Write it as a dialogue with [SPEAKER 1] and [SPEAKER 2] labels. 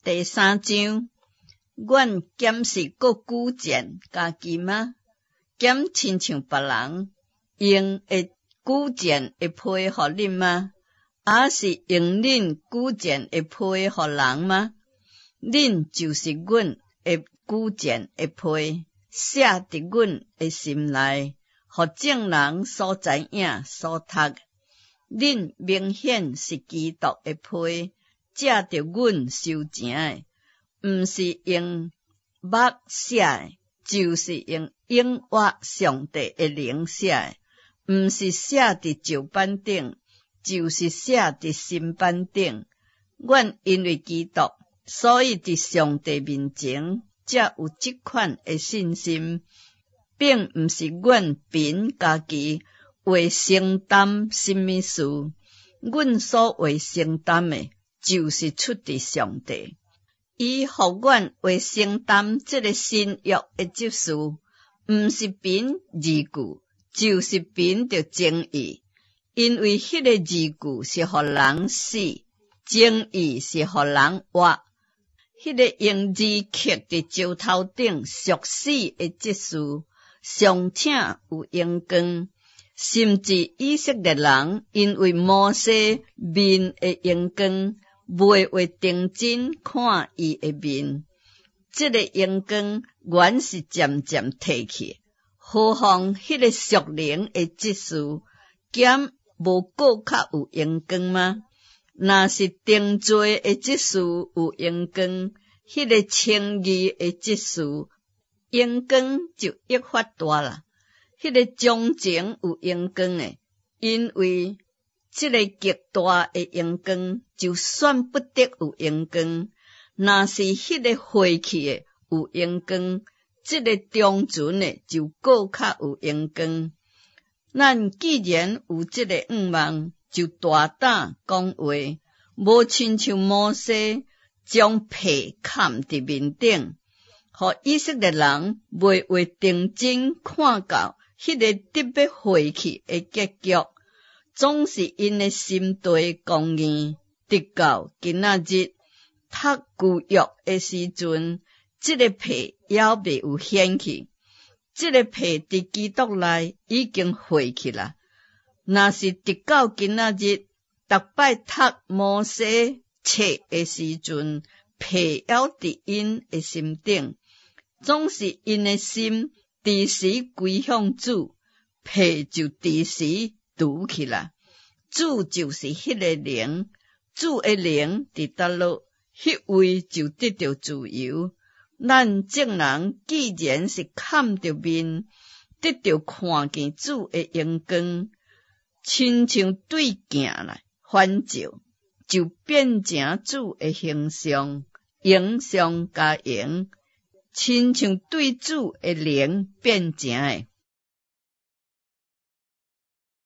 [SPEAKER 1] 第三章，阮检视各举荐家己吗？检亲像别人用会举荐会批互恁吗？还是用恁举荐会批互人吗？恁就是阮会举荐会批，写伫阮的心内，互众人所知影所读。恁明显是基督的批，借着阮收成的，毋是用墨写的，就是用永活上帝的灵写的，毋是写伫石板顶，就是写伫心板顶。阮因为基督，所以伫上帝面前，才有即款的信心，并毋是阮凭家己为承担什么事。阮所为承担的，就是出伫上帝。伊互阮为承担这个新约的职事，毋是凭字句，就是凭着正义。因为迄个字句是互人死，正义是互人活。迄个用字刻伫石头顶属死的职事，尚且有阳光。甚至以色列人因为摩西面的阳光，袂为定睛看伊的面，这个阳光原是渐渐褪去。何况迄个属灵的职事，减无够较有阳光吗？若是定罪的职事有阳光，迄个称义的职事阳光就越发大啦。迄个忠情有阳光诶，因为这个极大的阳光就算不得有阳光。若是迄个废去的有阳光，这个中存的就够较有阳光。咱既然有这个愿望，就大胆讲话，无亲像摩西将被砍伫面顶，互以色列人袂为定睛看到迄个特别废去的结局，总是因的心地公义，直到今仔日读旧约的时阵，这个被也未有显去。这个被伫基督内已经废去啦。若是直到今仔日，逐摆读摩西册的时阵，被还伫因的心顶，总是因的心伫时归向主，被就伫时除去啦。主就是迄个灵，主的灵伫倒落，迄位就得到自由。咱众人既然是看着面，得到看见主的阳光，亲像对镜来反照，就变成主的形象，形象加形，亲像对主的灵变成的。